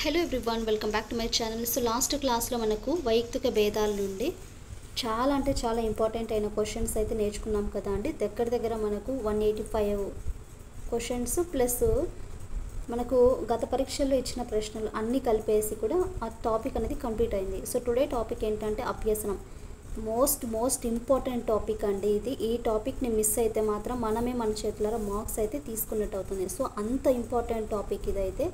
Hello everyone, welcome back to my channel. So last క్లాస్లో మనకు వైయక్తిక భేదాల నుండి చాలా ఇంపార్టెంట్ అయిన క్వశ్చన్స్ అయితే నేర్చుకున్నాం కదా అండి. దగ్గర మనకు 185 క్వశ్చన్స్ ప్లస్ మనకు గత పరీక్షల్లో ఇచ్చిన ప్రశ్నలు అన్నీ కలిపేసి కూడా ఆ టాపిక్ అనేది కంప్లీట్ అయింది. సో టుడే టాపిక్ ఏంటంటే అభ్యసనం. మోస్ట్ ఇంపార్టెంట్ టాపిక్ అండి ఇది. ఈ టాపిక్ని మిస్ అయితే మాత్రం మనమే మన చేతులారా మార్క్స్ అయితే తీసుకున్నట్టు అవుతుంది. సో అంత ఇంపార్టెంట్ టాపిక్ ఇదైతే.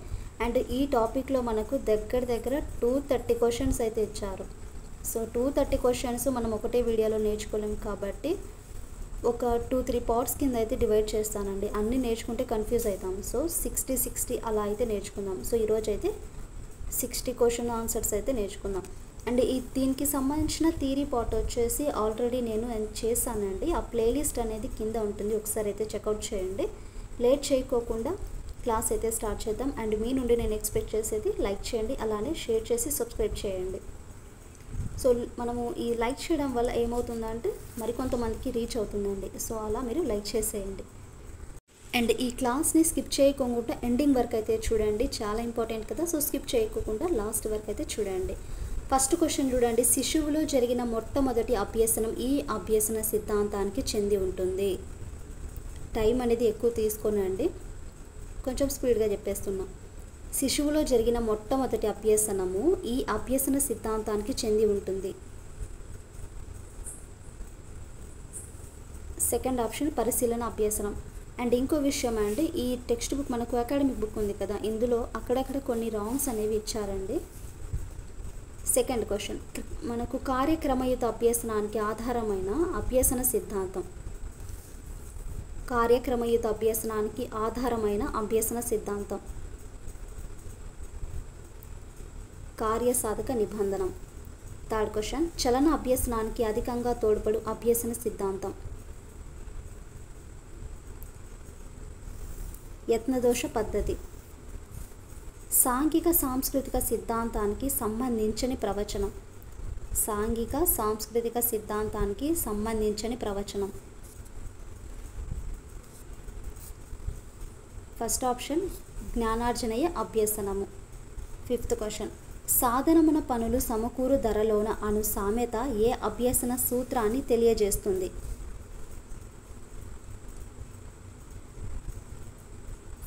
అండ్ ఈ టాపిక్లో మనకు దగ్గర 230 క్వశ్చన్స్ అయితే ఇచ్చారు. సో 230 క్వశ్చన్స్ మనం ఒకటే వీడియోలో నేర్చుకోలేం కాబట్టి ఒక 2-3 పార్ట్స్ కింద అయితే డివైడ్ చేస్తానండి. అన్నీ నేర్చుకుంటే కన్ఫ్యూజ్ అవుతాం. సో 60 అలా అయితే నేర్చుకుందాం. సో ఈరోజు అయితే 60 క్వశ్చన్ ఆన్సర్స్ అయితే నేర్చుకుందాం. అండ్ దీనికి సంబంధించిన థియరీ పార్ట్ వచ్చేసి ఆల్రెడీ నేను చేశానండి. ఆ ప్లేలిస్ట్ అనేది కింద ఉంటుంది, ఒకసారి అయితే చెక్అవుట్ చేయండి. లేట్ చేయకోకుండా క్లాస్ అయితే స్టార్ట్ చేద్దాం. అండ్ మీ నుండి నేను ఎక్స్పెక్ట్ చేసేది లైక్ చేయండి, అలానే షేర్ చేసి సబ్స్క్రైబ్ చేయండి. సో మనము ఈ లైక్ చేయడం వల్ల ఏమవుతుందంటే మరికొంతమందికి రీచ్ అవుతుందండి. సో అలా మీరు లైక్ చేసేయండి. అండ్ ఈ క్లాస్ని స్కిప్ చేయకుండా ఎండింగ్ వరకు అయితే చూడండి, చాలా ఇంపార్టెంట్ కదా. సో స్కిప్ చేయకుండా లాస్ట్ వరకు అయితే చూడండి. ఫస్ట్ క్వశ్చన్ చూడండి. శిశువులో జరిగిన మొట్టమొదటి అభ్యసనం ఈ అభ్యసన సిద్ధాంతానికి చెంది ఉంటుంది. టైం అనేది ఎక్కువ తీసుకోనండి, కొంచెం స్పీడ్గా చెప్పేస్తున్నా. శిశువులో జరిగిన మొట్టమొదటి అభ్యసనము ఈ అభ్యసన సిద్ధాంతానికి చెంది ఉంటుంది. సెకండ్ ఆప్షన్ పరిశీలన అభ్యసనం. అండ్ ఇంకో విషయం అండి, ఈ టెక్స్ట్ బుక్ మనకు అకాడమిక్ బుక్ ఉంది కదా, ఇందులో అక్కడక్కడ కొన్ని రాంగ్స్ అనేవి ఇచ్చారండి. సెకండ్ క్వశ్చన్, మనకు కార్యక్రమయుత అభ్యసనానికి ఆధారమైన అభ్యసన సిద్ధాంతం. కార్యక్రమయుత అభ్యసనానికి ఆధారమైన అభ్యసన సిద్ధాంతం కార్యసాధక నిబంధనం. థర్డ్ క్వశ్చన్, చలన అభ్యసనానికి అధికంగా తోడ్పడు అభ్యసన సిద్ధాంతం యత్నదోష పద్ధతి. సాంఘిక సాంస్కృతిక సిద్ధాంతానికి సంబంధించని ప్రవచనం. సాంఘిక సాంస్కృతిక సిద్ధాంతానికి సంబంధించని ప్రవచనం. ఫస్ట్ ఆప్షన్ జ్ఞానార్జనయ అభ్యసనము. ఫిఫ్త్ క్వశ్చన్, సాధనమున పనులు సమకూరు ధరలోన అను సామెత ఏ అభ్యసన సూత్రాన్ని తెలియజేస్తుంది?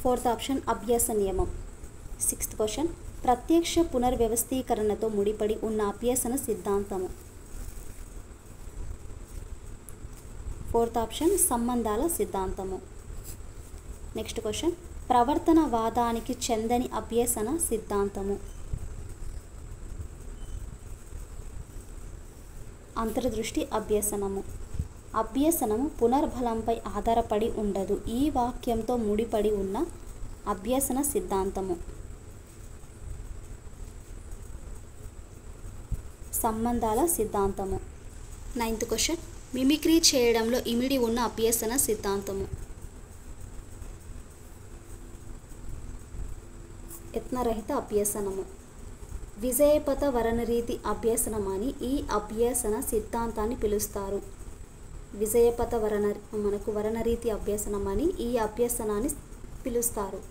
ఫోర్త్ ఆప్షన్ అభ్యాస నియమం. సిక్స్త్ క్వశ్చన్, ప్రత్యక్ష పునర్వ్యవస్థీకరణతో ముడిపడి ఉన్న అభ్యసన సిద్ధాంతము. ఫోర్త్ ఆప్షన్ సంబంధాల సిద్ధాంతము. నెక్స్ట్ క్వశ్చన్, ప్రవర్తనవాదానికి చెందని అభ్యసన సిద్ధాంతము. అంతర్దృష్టి అభ్యసనము. అభ్యసనము పునర్బలంపై ఆధారపడి ఉండదు. ఈ వాక్యంతో ముడిపడి ఉన్న అభ్యసన సిద్ధాంతము. సంబంధాల సిద్ధాంతము. నైన్త్ క్వశ్చన్, మిమిక్రీ చేయడంలో ఇమిడి ఉన్న అభ్యసన సిద్ధాంతము. యత్నరహిత అభ్యసనము. విజయపథ వరణరీతి అభ్యసనం అని ఈ అభ్యసన సిద్ధాంతాన్ని పిలుస్తారు. విజయపథ మనకు వరణరీతి అభ్యసనం అని ఈ అభ్యసనాన్ని పిలుస్తారు.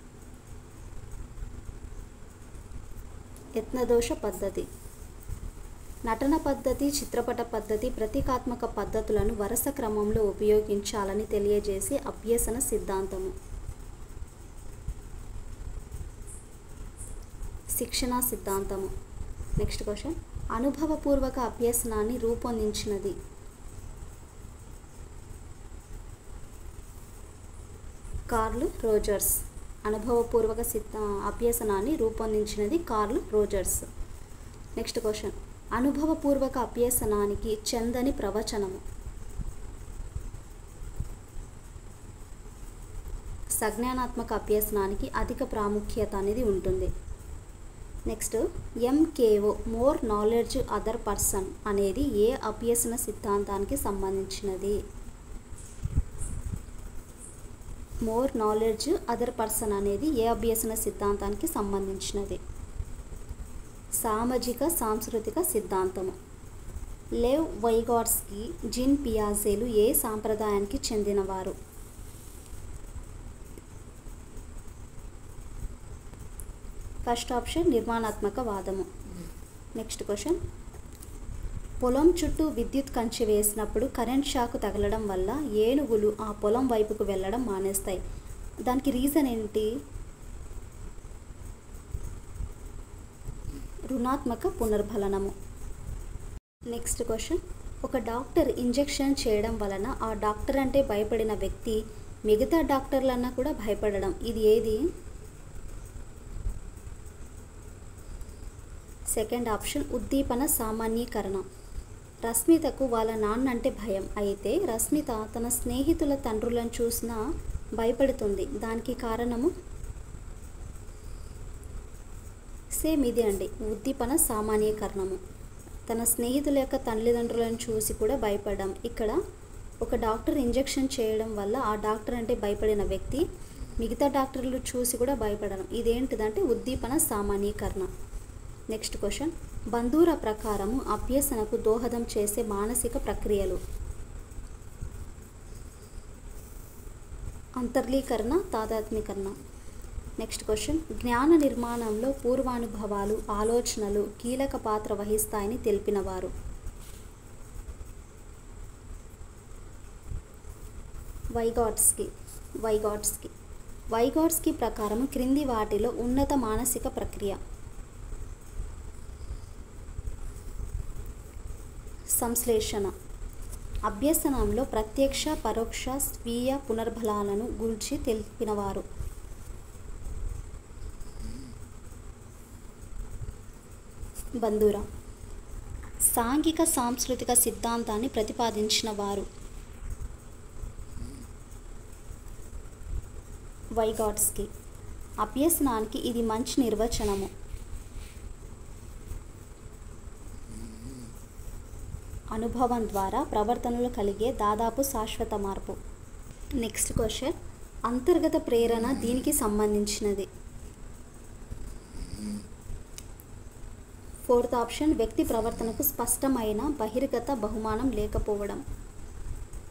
యత్నదోష పద్ధతి. నటన పద్ధతి, చిత్రపట పద్ధతి, ప్రతీకాత్మక పద్ధతులను వరుస క్రమంలో ఉపయోగించాలని తెలియజేసే అభ్యసన సిద్ధాంతము. శిక్షణ సిద్ధాంతము. నెక్స్ట్ క్వశ్చన్, అనుభవపూర్వక అభ్యసనాన్ని రూపొందించినది. Carl Rogers. అనుభవపూర్వక అభ్యసనాన్ని రూపొందించినది కార్ల్ రోజర్స్. నెక్స్ట్ క్వశ్చన్, అనుభవపూర్వక అభ్యసనానికి చెందని ప్రవచనము. సజ్ఞానాత్మక అభ్యసనానికి అధిక ప్రాముఖ్యత అనేది ఉంటుంది. Next, MKO more knowledge other person అనేది ఏ అభ్యసన సిద్ధాంతానికి సంబంధించినది? మోర్ నాలెడ్జ్ అదర్ పర్సన్ అనేది ఏ అభ్యసన సిద్ధాంతానికి సంబంధించినది? సామాజిక సాంస్కృతిక సిద్ధాంతము. లేవ్ వైగాట్స్కీ, జీన్ పియాజేలు ఏ సాంప్రదాయానికి చెందినవారు? ఫస్ట్ ఆప్షన్ నిర్మాణాత్మక వాదము. నెక్స్ట్ క్వశ్చన్, పొలం చుట్టూ విద్యుత్ కంచె వేసినప్పుడు కరెంట్ షాక్ తగలడం వల్ల ఏనుగులు ఆ పొలం వైపుకు వెళ్ళడం మానేస్తాయి. దానికి రీజన్ ఏంటి? రుణాత్మక పునర్బలనము. నెక్స్ట్ క్వశ్చన్, ఒక డాక్టర్ ఇంజెక్షన్ చేయడం వలన ఆ డాక్టర్ అంటే భయపడిన వ్యక్తి మిగతా డాక్టర్లన్నా కూడా భయపడడం. ఇది ఏది? సెకండ్ ఆప్షన్ ఉద్దీపన సామాన్యీకరణ. రస్మితకు వాళ్ళ నాన్న అంటే భయం. అయితే రస్మిత తన స్నేహితుల తండ్రులను చూసినా భయపడుతుంది. దానికి కారణము సేమ్ ఇదే అండి, ఉద్దీపన సామాన్యీకరణము. తన స్నేహితుల యొక్క తల్లిదండ్రులను చూసి కూడా భయపడడం. ఇక్కడ ఒక డాక్టర్ ఇంజెక్షన్ చేయడం వల్ల ఆ డాక్టర్ అంటే భయపడిన వ్యక్తి మిగతా డాక్టర్లు చూసి కూడా భయపడడం. ఇదేంటిదంటే ఉద్దీపన సామాన్యీకరణ. నెక్స్ట్ క్వశ్చన్, బంధూరా ప్రకారము అభ్యసనకు దోహదం చేసే మానసిక ప్రక్రియలు. అంతర్లీకరణ, తాదాత్మీకరణ. నెక్స్ట్ క్వశ్చన్, జ్ఞాన నిర్మాణంలో పూర్వానుభవాలు, ఆలోచనలు కీలక పాత్ర వహిస్తాయని తెలిపినవారు. వైగాట్స్కి ప్రకారం క్రింది వాటిలో ఉన్నత మానసిక ప్రక్రియ. సంశ్లేషణ. అభ్యసనంలో ప్రత్యక్ష పరోక్ష స్వీయ పునర్బలాలను గురించి తెలిపినవారు. బంధూరా. సాంఘిక సాంస్కృతిక సిద్ధాంతాన్ని ప్రతిపాదించిన వారు. వైగాట్స్కి. అభ్యసనానికి ఇది మంచి నిర్వచనము. అనుభవం ద్వారా ప్రవర్తనలో కలిగే దాదాపు శాశ్వత మార్పు. నెక్స్ట్ క్వశ్చన్, అంతర్గత ప్రేరణ దీనికి సంబంధించినది. ఫోర్త్ ఆప్షన్ వ్యక్తి ప్రవర్తనకు స్పష్టమైన బహిర్గత బహుమానం లేకపోవడం.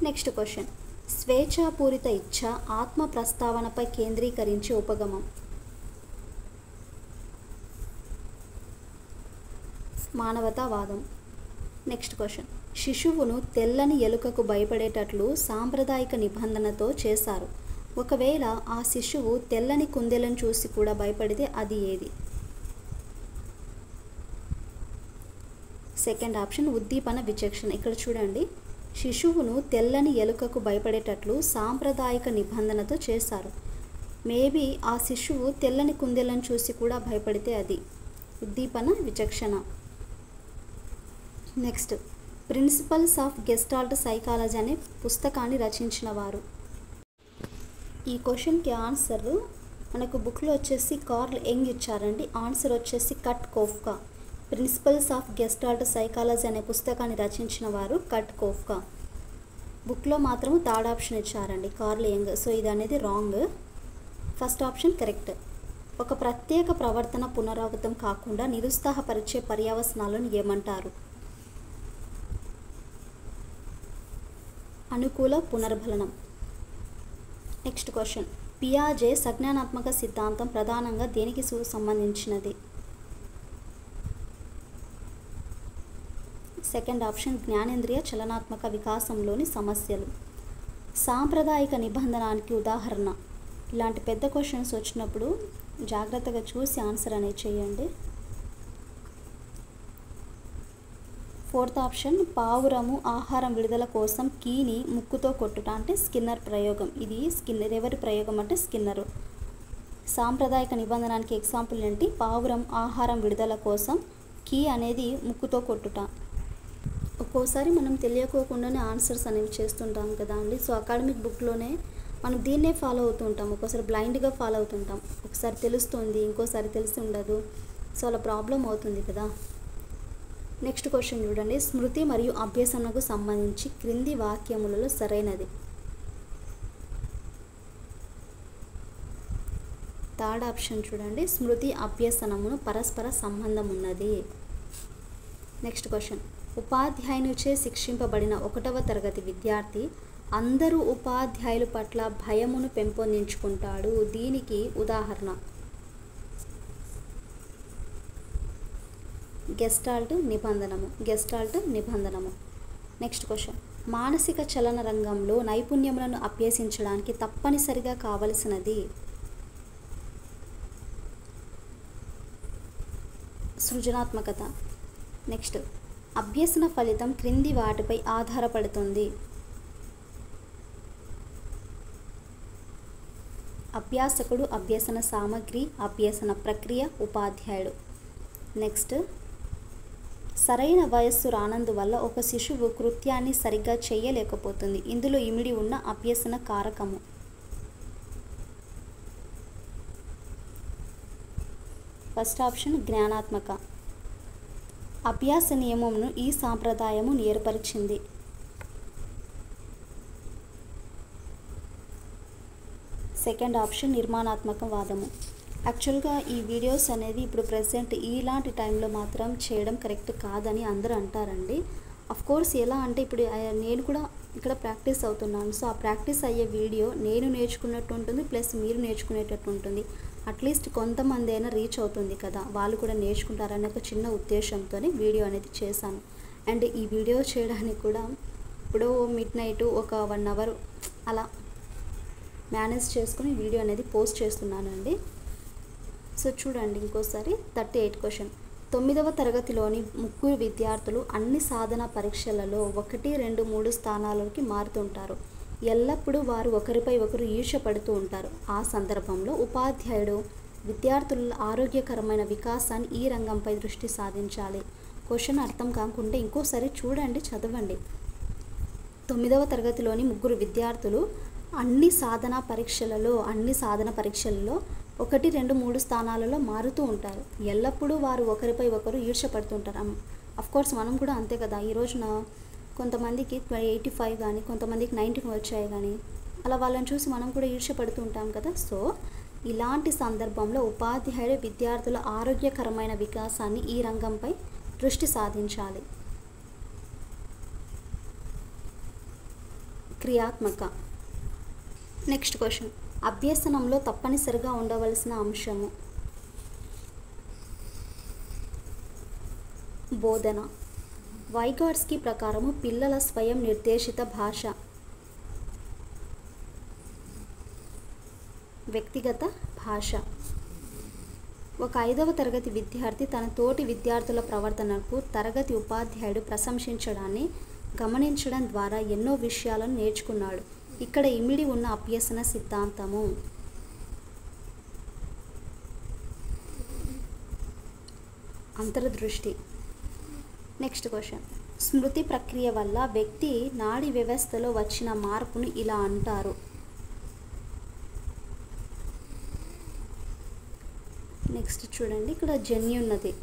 నెక్స్ట్ క్వశ్చన్, స్వేచ్ఛాపూరిత ఇచ్ఛ ఆత్మ ప్రస్తావనపై కేంద్రీకరించే ఉపగమం. మానవతావాదం. నెక్స్ట్ క్వశ్చన్, శిశువును తెల్లని ఎలుకకు భయపడేటట్లు సాంప్రదాయిక నిబంధనతో చేశారు. ఒకవేళ ఆ శిశువు తెల్లని కుందేలను చూసి కూడా భయపడితే అది ఏది? సెకండ్ ఆప్షన్ ఉద్దీపన విచక్షణ. ఇక్కడ చూడండి, శిశువును తెల్లని ఎలుకకు భయపడేటట్లు సాంప్రదాయిక నిబంధనతో చేశారు. మేబీ ఆ శిశువు తెల్లని కుందేలను చూసి కూడా భయపడితే అది ఉద్దీపన విచక్షణ. Next, principles of Gestalt psychology అనే పుస్తకాన్ని రచించిన వారు. ఈ క్వశ్చన్కి ఆన్సర్ మనకు బుక్లో వచ్చేసి కార్ల్ యంగ్ ఇచ్చారండి. ఆన్సర్ వచ్చేసి Kurt Koffka. Principles of Gestalt psychology అనే పుస్తకాన్ని రచించిన వారు కట్ కోఫ్కా. బుక్లో మాత్రం థర్డ్ ఆప్షన్ ఇచ్చారండి, కార్ల్ యంగ్. సో ఇది అనేది రాంగ్. First option correct. ఒక ప్రత్యేక ప్రవర్తన పునరావృతం కాకుండా నిరుత్సాహపరిచే పర్యవసనాలను ఏమంటారు? అనుకూల పునర్బలనం. నెక్స్ట్ క్వశ్చన్, పియాజే సంజ్ఞానాత్మక సిద్ధాంతం ప్రధానంగా దేనికి సంబంధించినది? సెకండ్ ఆప్షన్ జ్ఞానేంద్రియ చలనాత్మక వికాసంలోని సమస్యలు. సాంప్రదాయిక నిబంధనానికి ఉదాహరణ. ఇలాంటి పెద్ద క్వశ్చన్స్ వచ్చినప్పుడు జాగ్రత్తగా చూసి ఆన్సర్ అనేది చేయండి. ఫోర్త్ ఆప్షన్ పావురము ఆహారం విడుదల కోసం కీని ముక్కుతో కొట్టుట అంటే స్కిన్నర్ ప్రయోగం. ఇది స్కిన్నర్ ఎవరి ప్రయోగం అంటే స్కిన్నరు. సాంప్రదాయిక నిబంధనానికి ఎగ్జాంపుల్ ఏంటి? పావురం ఆహారం విడుదల కోసం కీ అనేది ముక్కుతో కొట్టుట. ఒక్కోసారి మనం తెలియకోకుండానే ఆన్సర్స్ అనేవి చేస్తుంటాం కదా అండి. సో అకాడమిక్ బుక్లోనే మనం దీన్నే ఫాలో అవుతుంటాం. ఒక్కోసారి బ్లైండ్గా ఫాలో అవుతుంటాం. ఒకసారి తెలుస్తుంది, ఇంకోసారి తెలిసి ఉండదు. సో అలా ప్రాబ్లం అవుతుంది కదా. నెక్స్ట్ క్వశ్చన్ చూడండి, స్మృతి మరియు అభ్యసనకు సంబంధించి క్రింది వాక్యములలో సరైనది. థర్డ్ ఆప్షన్ చూడండి, స్మృతి అభ్యసనమును పరస్పర సంబంధం ఉన్నది. నెక్స్ట్ క్వశ్చన్, ఉపాధ్యాయునిచే శిక్షింపబడిన 1వ తరగతి విద్యార్థి అందరూ ఉపాధ్యాయుల పట్ల భయమును పెంపొందించుకుంటాడు. దీనికి ఉదాహరణ. గెస్టాల్ట్ నిబంధనము. నెక్స్ట్ క్వశ్చన్, మానసిక చలన రంగంలో నైపుణ్యములను అభ్యసించడానికి తప్పనిసరిగా కావలసినది? సృజనాత్మకత. నెక్స్ట్, అభ్యసన ఫలితం క్రింది వాటిపై ఆధారపడుతుంది? అభ్యాసకుడు, అభ్యసన సామగ్రి, అభ్యసన ప్రక్రియ, ఉపాధ్యాయుడు. నెక్స్ట్, సరైన వయస్సు రానందువల్ల ఒక శిశువు కృత్యాన్ని సరిగ్గా చేయలేకపోతుంది. ఇందులో ఇమిడి ఉన్న అభ్యసన కారకము. First option జ్ఞానాత్మక. అభ్యాస నియమమును ఈ సాంప్రదాయము ఏర్పరిచింది. సెకండ్ ఆప్షన్ నిర్మాణాత్మక వాదము. యాక్చువల్గా ఈ వీడియోస్ అనేది ఇప్పుడు ప్రెసెంట్ ఇలాంటి టైంలో మాత్రం చేయడం కరెక్ట్ కాదని అందరూ అంటారండి. కోర్స్ ఎలా అంటే ఇప్పుడు నేను కూడా ఇక్కడ ప్రాక్టీస్ అవుతున్నాను. సో ఆ ప్రాక్టీస్ అయ్యే వీడియో నేను నేర్చుకున్నట్టు ఉంటుంది, ప్లస్ మీరు నేర్చుకునేటట్టు ఉంటుంది. అట్లీస్ట్ కొంతమంది అయినా రీచ్ అవుతుంది కదా, వాళ్ళు కూడా నేర్చుకుంటారనే ఒక చిన్న ఉద్దేశంతో వీడియో అనేది చేశాను. అండ్ ఈ వీడియో చేయడానికి కూడా ఇప్పుడు మిడ్ నైట్ ఒక 1 అవర్ అలా మేనేజ్ చేసుకుని వీడియో అనేది పోస్ట్ చేస్తున్నానండి. సో చూడండి ఇంకోసారి 38 క్వశ్చన్. 9వ తరగతిలోని 3 విద్యార్థులు అన్ని సాధన పరీక్షలలో 1, 2, 3 స్థానాలకి మారుతుంటారు. ఎల్లప్పుడూ వారు ఒకరిపై ఒకరు ఈర్ష్య పడుతూ ఉంటారు. ఆ సందర్భంలో ఉపాధ్యాయుడు విద్యార్థుల ఆరోగ్యకరమైన వికాసాన్ని ఈ రంగంపై దృష్టి సాధించాలి. క్వశ్చన్ అర్థం కాకుంటే ఇంకోసారి చూడండి, చదవండి. 9వ తరగతిలోని 3 విద్యార్థులు అన్ని సాధన పరీక్షలలో 1, 2, 3 స్థానాలలో మారుతూ ఉంటారు. ఎల్లప్పుడూ వారు ఒకరిపై ఒకరు ఈర్ష్య పడుతుంటారు. అఫ్కోర్స్ మనం కూడా అంతే కదా. ఈ రోజున కొంతమందికి 85 కానీ, కొంతమందికి 90 వచ్చాయి కానీ, అలా వాళ్ళని చూసి మనం కూడా ఈర్ష్య పడుతూ ఉంటాం కదా. సో ఇలాంటి సందర్భంలో ఉపాధ్యాయుడు విద్యార్థుల ఆరోగ్యకరమైన వికాసాన్ని ఈ రంగంపై దృష్టి సాధించాలి. క్రియాత్మక. నెక్స్ట్ క్వశ్చన్, అభ్యసనంలో తప్పనిసరిగా ఉండవలసిన అంశము. బోధన. వైగాట్స్కీ ప్రకారము పిల్లల స్వయం నిర్దేశిత భాష, వ్యక్తిగత భాష. ఒక 5వ తరగతి విద్యార్థి తన తోటి విద్యార్థుల ప్రవర్తనకు తరగతి ఉపాధ్యాయుడు ప్రశంసించడాన్ని గమనించడం ద్వారా ఎన్నో విషయాలను నేర్చుకున్నాడు. ఇక్కడ ఇమిడి ఉన్న అభ్యసన సిద్ధాంతము. అంతర్దృష్టి. నెక్స్ట్ క్వశ్చన్, స్మృతి ప్రక్రియ వల్ల వ్యక్తి నాడీ వ్యవస్థలో వచ్చిన మార్పును ఇలా అంటారు. నెక్స్ట్ చూడండి, ఇక్కడ జన్యున్నది.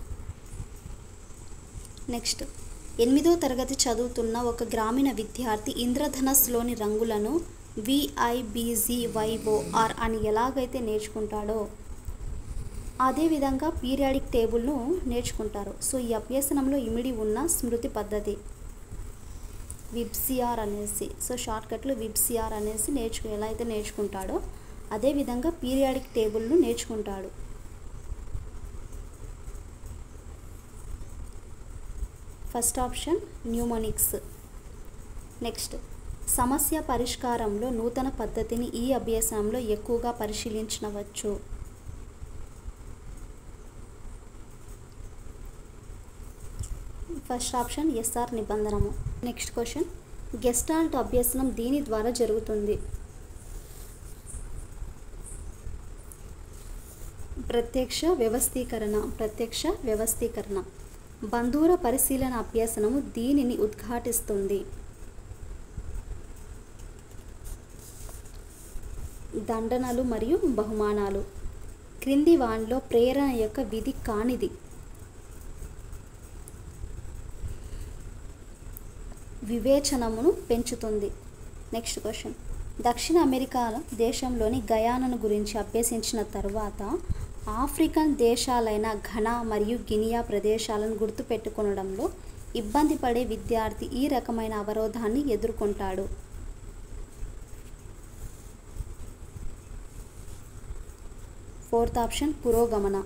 నెక్స్ట్, 8వ తరగతి చదువుతున్న ఒక గ్రామీణ విద్యార్థి ఇంద్రధనస్సులోని రంగులను VIBZYOR అని ఎలాగైతే నేర్చుకుంటాడో అదేవిధంగా పీరియాడిక్ టేబుల్ను నేర్చుకుంటారు. సో ఈ అభ్యసనంలో ఇమిడి ఉన్న స్మృతి పద్ధతి విబ్సిఆర్ అనేసి, సో షార్ట్కట్లు విబ్సిఆర్ అనేసి ఎలా అయితే నేర్చుకుంటాడో అదేవిధంగా పీరియాడిక్ టేబుల్ను నేర్చుకుంటాడు. First option mnemonics. నెక్స్ట్, సమస్య పరిష్కారంలో నూతన పద్ధతిని ఈ అభ్యాసంలో ఎక్కువగా పరిశీలించవచ్చు. ఫస్ట్ ఆప్షన్ SR నిబంధనము. నెక్స్ట్ క్వశ్చన్, గెస్టాల్ట్ అభ్యసనం దీని ద్వారా జరుగుతుంది. ప్రత్యక్ష వ్యవస్థీకరణ. బంధూర పరిశీలన అభ్యసనము దీనిని ఉద్ఘాటిస్తుంది. దండనలు మరియు బహుమానాలు. క్రింది వానిలో ప్రేరణ యొక్క విధి కానిది. వివేచనమును పెంచుతుంది. నెక్స్ట్ క్వశ్చన్, దక్షిణ అమెరికా దేశంలోని గయానాను గురించి అభ్యసించిన తరువాత ఆఫ్రికన్ దేశాలైన ఘనా మరియు గినియా ప్రదేశాలను గుర్తుపెట్టుకొనడంలో ఇబ్బంది పడే విద్యార్థి ఈ రకమైన అవరోధాన్ని ఎదుర్కొంటాడు. ఫోర్త్ ఆప్షన్ పురోగమన.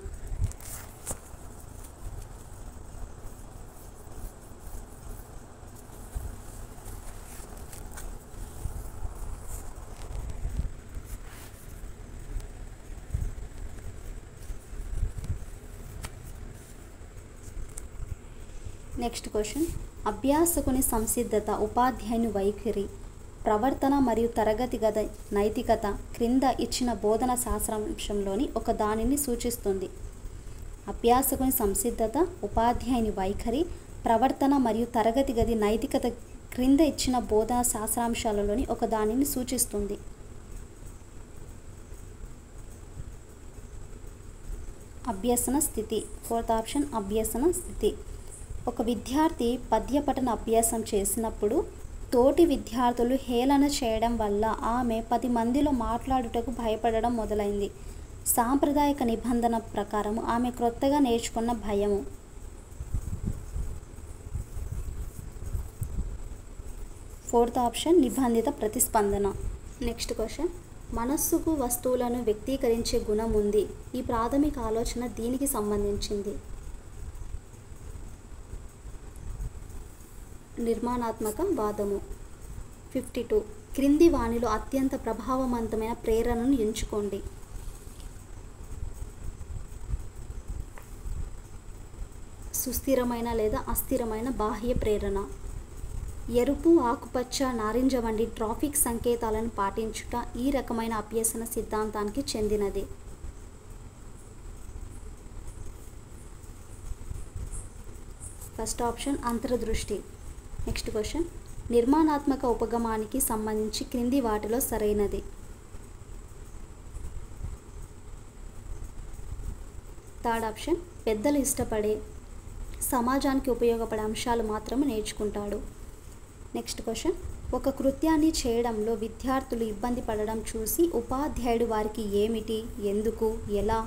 నెక్స్ట్ క్వశ్చన్, అభ్యాసకుని సంసిద్ధత, ఉపాధ్యాయుని వైఖరి, ప్రవర్తన మరియు తరగతి గది నైతికత క్రింద ఇచ్చిన బోధన శాస్త్రాంశంలోని ఒక దానిని సూచిస్తుంది. అభ్యాసకుని సంసిద్ధత, ఉపాధ్యాయుని వైఖరి, ప్రవర్తన మరియు తరగతి గది నైతికత క్రింద ఇచ్చిన బోధన శాస్త్రాంశాలలోని ఒక దానిని సూచిస్తుంది. అభ్యసన స్థితి. ఫోర్త్ ఆప్షన్ అభ్యసన స్థితి. ఒక విద్యార్థి పద్యపఠన అభ్యాసం చేసినప్పుడు తోటి విద్యార్థులు హేళన చేయడం వల్ల ఆమె 10 మందిలో మాట్లాడుటకు భయపడడం మొదలైంది. సాంప్రదాయక నిబంధన ప్రకారం ఆమె క్రొత్తగా నేర్చుకున్న భయము. ఫోర్త్ ఆప్షన్ నిబంధిత ప్రతిస్పందన. నెక్స్ట్ క్వశ్చన్, మనస్సుకు వస్తువులను వ్యక్తీకరించే గుణం ఉంది. ఈ ప్రాథమిక ఆలోచన దీనికి సంబంధించింది. నిర్మాణాత్మక వాదము. 52. క్రింది వానిలో అత్యంత ప్రభావవంతమైన ప్రేరణను ఎంచుకోండి. సుస్థిరమైన లేదా అస్థిరమైన బాహ్య ప్రేరణ. ఎరుపు, ఆకుపచ్చ, నారింజ వంటి ట్రాఫిక్ సంకేతాలను పాటించుట ఈ రకమైన అభ్యసన సిద్ధాంతానికి చెందినది. ఫస్ట్ ఆప్షన్ అంతర్దృష్టి. నెక్స్ట్ క్వశ్చన్, నిర్మాణాత్మక ఉపగమానికి సంబంధించి క్రింది వాటిలో సరైనది. థర్డ్ ఆప్షన్ పెద్దలు ఇష్టపడే సమాజానికి ఉపయోగపడే అంశాలు మాత్రమే నేర్చుకుంటాడు. నెక్స్ట్ క్వశ్చన్, ఒక కృత్యాన్ని చేయడంలో విద్యార్థులు ఇబ్బంది పడడం చూసి ఉపాధ్యాయుడు వారికి ఏమిటి, ఎందుకు, ఎలా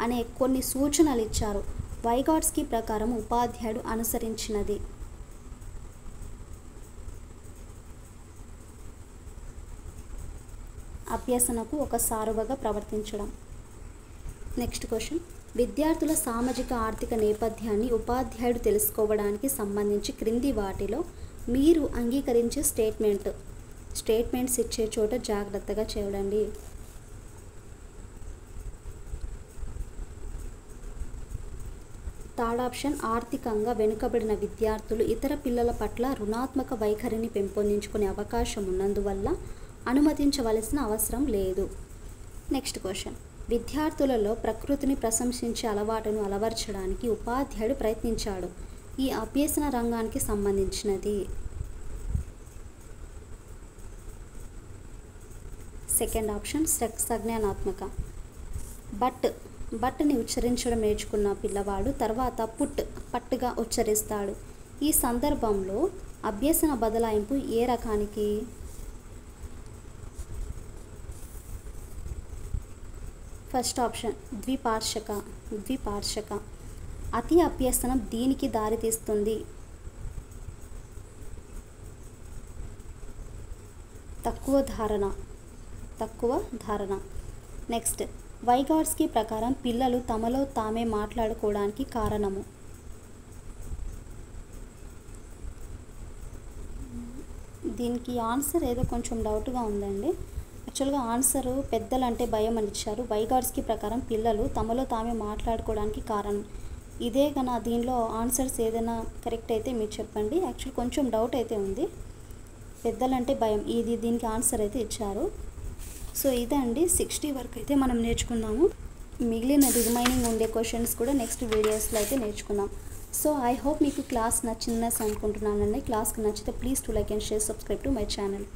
అనే కొన్ని సూచనలు ఇచ్చారు. వైగాట్స్కీ ప్రకారం ఉపాధ్యాయుడు అనుసరించినది. అభ్యసనకు ఒక సారువగా ప్రవర్తించడం. నెక్స్ట్ క్వశ్చన్, విద్యార్థుల సామాజిక ఆర్థిక నేపథ్యాన్ని ఉపాధ్యాయుడు తెలుసుకోవడానికి సంబంధించి క్రింది వాటిలో మీరు అంగీకరించే స్టేట్మెంట్స్ ఇచ్చే చోట జాగ్రత్తగా చూడండి. థర్డ్ ఆప్షన్ ఆర్థికంగా వెనుకబడిన విద్యార్థులు ఇతర పిల్లల పట్ల రుణాత్మక వైఖరిని పెంపొందించుకునే అవకాశం ఉన్నందువల్ల అనుమతించవలసిన అవసరం లేదు. నెక్స్ట్ క్వశ్చన్, విద్యార్థులలో ప్రకృతిని ప్రశంసించే అలవాటును అలవర్చడానికి ఉపాధ్యాయుడు ప్రయత్నించాడు. ఈ అభ్యసన రంగానికి సంబంధించినది. Second option సంజ్ఞానాత్మక. బట్ని ఉచ్చరించడం నేర్చుకున్న పిల్లవాడు తర్వాత పట్టుగా ఉచ్చరిస్తాడు. ఈ సందర్భంలో అభ్యసన బదలాయింపు ఏ రకానికి? ఫస్ట్ ఆప్షన్ ద్విపార్షక. అతి అభ్యసనం దీనికి దారితీస్తుంది. తక్కువ ధారణ. నెక్స్ట్, వైగాట్స్కీ ప్రకారం పిల్లలు తమలో తామే మాట్లాడుకోవడానికి కారణము. దీనికి ఆన్సర్ ఏదో కొంచెం డౌట్గా ఉందండి. యాక్చువల్గా ఆన్సర్ పెద్దలంటే భయం అని ఇచ్చారు. వైగాట్స్కీ ప్రకారం పిల్లలు తమలో తామే మాట్లాడుకోవడానికి కారణం ఇదే. కన్నా దీనిలో ఆన్సర్స్ ఏదైనా కరెక్ట్ అయితే మీరు చెప్పండి. యాక్చువల్ కొంచెం డౌట్ అయితే ఉంది. పెద్దలంటే భయం, దీనికి ఆన్సర్ అయితే ఇచ్చారు. సో ఇదండి 60 వరకు అయితే మనం నేర్చుకున్నాము. మిగిలిన రిమైనింగ్ ఉండే క్వశ్చన్స్ కూడా నెక్స్ట్ వీడియోస్లో అయితే నేర్చుకుందాం. సో ఐ హోప్ మీకు క్లాస్ నచ్చిందని అనుకుంటున్నానండి. క్లాస్కి నచ్చితే please to like and share, subscribe to my channel.